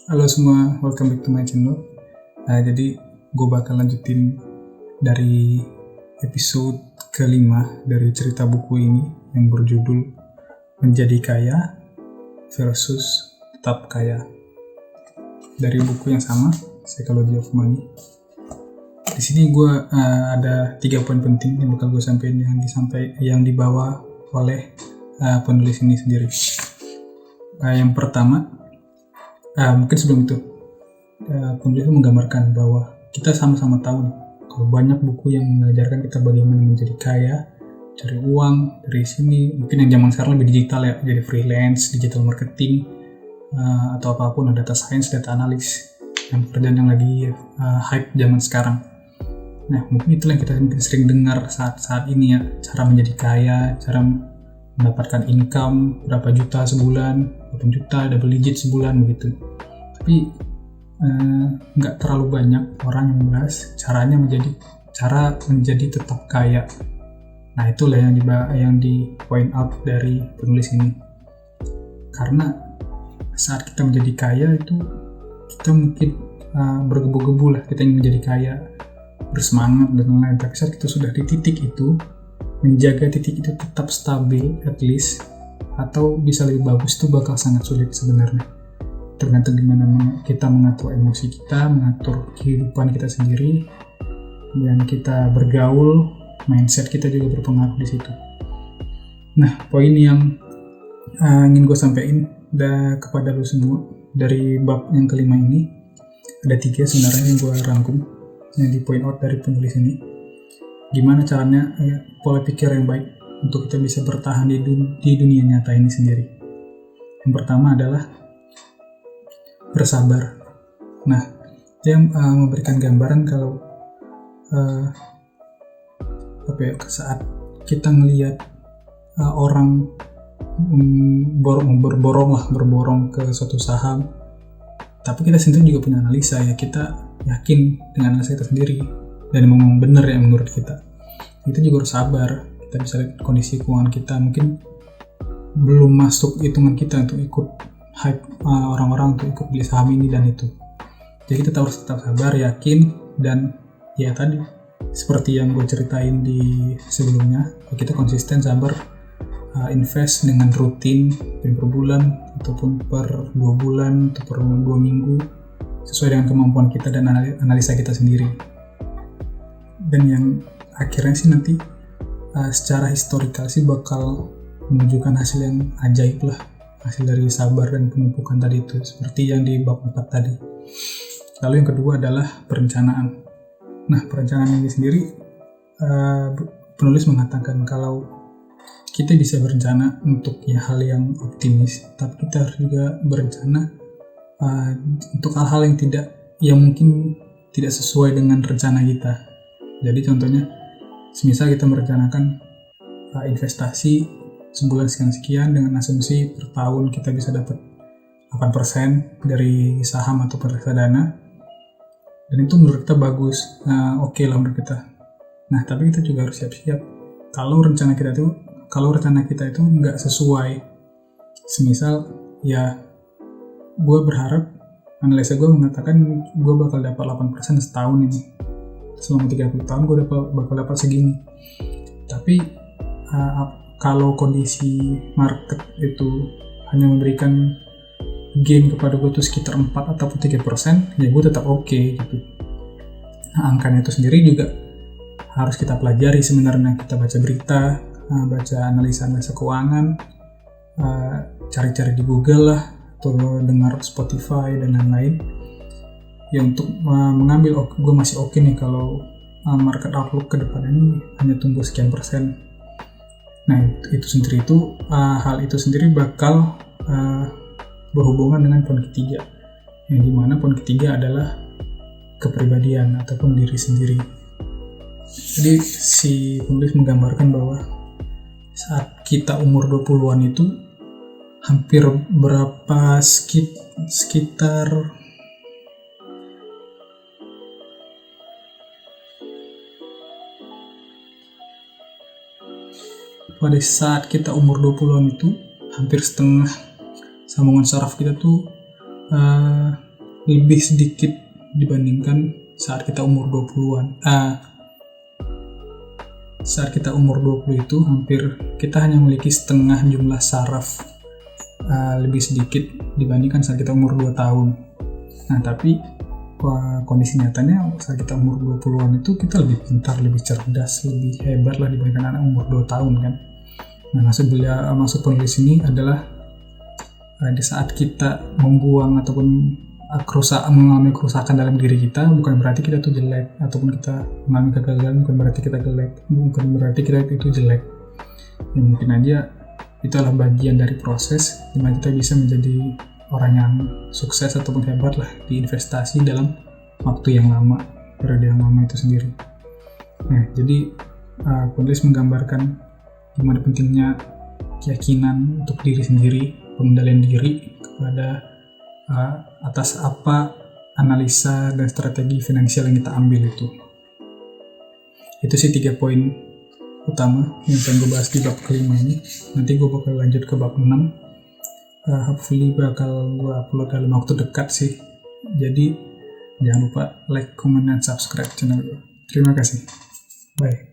Halo semua, welcome back to my channel. Jadi gue bakal lanjutin dari episode kelima dari cerita buku ini yang berjudul Menjadi Kaya versus Tetap Kaya. Dari buku yang sama, Psychology of Money. Di sini gue ada 3 poin penting yang bakal gue sampaikan yang dibawa oleh penulis ini sendiri. Yang pertama, mungkin sebelum itu penulis itu menggambarkan bahwa kita sama-sama tahu nih kalau banyak buku yang mengajarkan kita bagaimana menjadi kaya, cari uang dari sini. Mungkin yang zaman sekarang lebih digital ya, jadi freelance, digital marketing, atau apapun, data science, data analis, yang pekerjaan yang lagi hype zaman sekarang. Nah, mungkin itulah yang kita sering dengar saat ini ya, cara menjadi kaya, cara mendapatkan income berapa juta sebulan, 8 juta, double digit sebulan begitu. Tapi nggak terlalu banyak orang yang membahas cara menjadi tetap kaya. Nah, itulah yang di point out dari penulis ini. Karena saat kita menjadi kaya itu kita mungkin bergebu-gebu lah, kita ingin menjadi kaya, bersemangat dan lain-lain. Tapi saat kita sudah di titik itu, menjaga titik itu tetap stabil at least, atau bisa lebih bagus, itu bakal sangat sulit sebenarnya. Tergantung gimana kita mengatur emosi kita, mengatur kehidupan kita sendiri, dan kita bergaul, mindset kita juga berpengaruh di situ. Nah, poin yang ingin gue sampaikan kepada lo semua dari bab yang kelima ini, ada 3 sebenarnya yang gue rangkum yang di point out dari penulis ini. Gimana caranya pola pikir yang baik untuk kita bisa bertahan di dunia nyata ini sendiri. Yang pertama adalah bersabar. Nah, dia memberikan gambaran kalau saat kita melihat orang berborong ke suatu saham, tapi kita sendiri juga punya analisa ya, kita yakin dengan analisa kita sendiri dan memang benar ya menurut kita. Kita juga harus sabar. Kita bisa lihat kondisi keuangan kita mungkin belum masuk hitungan kita untuk ikut hype orang-orang untuk ikut beli saham ini dan itu. Jadi kita harus tetap sabar, yakin, dan ya tadi seperti yang gue ceritain di sebelumnya, kita konsisten sabar, invest dengan rutin per bulan ataupun per 2 bulan atau per 2 minggu sesuai dengan kemampuan kita dan analisa kita sendiri. Dan yang akhirnya sih nanti secara historikal sih bakal menunjukkan hasil yang ajaib lah, hasil dari sabar dan penumpukan tadi itu, seperti yang di bab 4 tadi. Lalu yang kedua adalah perencanaan. Nah, perencanaan ini sendiri penulis mengatakan kalau kita bisa berencana untuk hal yang optimis, tapi kita harus juga berencana untuk hal-hal yang mungkin tidak sesuai dengan rencana kita. Jadi contohnya, semisal kita merencanakan investasi sebulan sekian dengan asumsi per tahun kita bisa dapat 8% dari saham atau reksadana, dan itu menurut kita bagus, oke lah menurut kita. Nah, tapi kita juga harus siap-siap kalau rencana kita itu nggak sesuai. Semisal ya, gue berharap, analisa gue mengatakan gue bakal dapat 8% setahun ini, selama 30 tahun gue bakal dapat segini. Tapi kalau kondisi market itu hanya memberikan gain kepada gue tuh sekitar 4 ataupun 3%, ya gue tetap oke gitu. Nah, angkanya itu sendiri juga harus kita pelajari sebenarnya. Kita baca berita, baca analisa keuangan, cari-cari di Google lah, atau dengar Spotify dan lain-lain, ya untuk mengambil gue masih oke nih kalau market outlook ke depan ini hanya tumbuh sekian persen. Nah, hal itu sendiri bakal berhubungan dengan poin ketiga, yang dimana poin ketiga adalah kepribadian ataupun diri sendiri. Jadi si penulis menggambarkan bahwa saat kita umur 20-an itu hampir sekitar pada saat kita umur 20-an itu hampir setengah sambungan saraf kita tuh lebih sedikit dibandingkan saat kita umur 20-an. Saat kita umur 20 itu kita hanya memiliki setengah jumlah saraf lebih sedikit dibandingkan saat kita umur 2 tahun. Nah, tapi kondisi nyatanya saat kita umur 20-an itu kita lebih pintar, lebih cerdas, lebih hebat lah dibandingkan anak umur 2 tahun kan. Nah, maksud penulis ini adalah di saat kita membuang ataupun mengalami kerusakan dalam diri kita, bukan berarti kita itu jelek, ataupun kita mengalami kegagalan bukan berarti kita itu jelek. Ya, mungkin aja itu adalah bagian dari proses dimana kita bisa menjadi orang yang sukses ataupun hebat lah di investasi dalam waktu yang lama, periode yang lama itu sendiri. Nah, jadi penulis menggambarkan gimana pentingnya keyakinan untuk diri sendiri, pengendalian diri kepada atas apa analisa dan strategi finansial yang kita ambil itu. Itu sih 3 poin utama yang akan gue bahas di bab kelima ini. Nanti gue bakal lanjut ke bab 6. Hopefully bakal gue upload dalam waktu dekat sih. Jadi jangan lupa like, comment, dan subscribe channel gue. Terima kasih. Bye.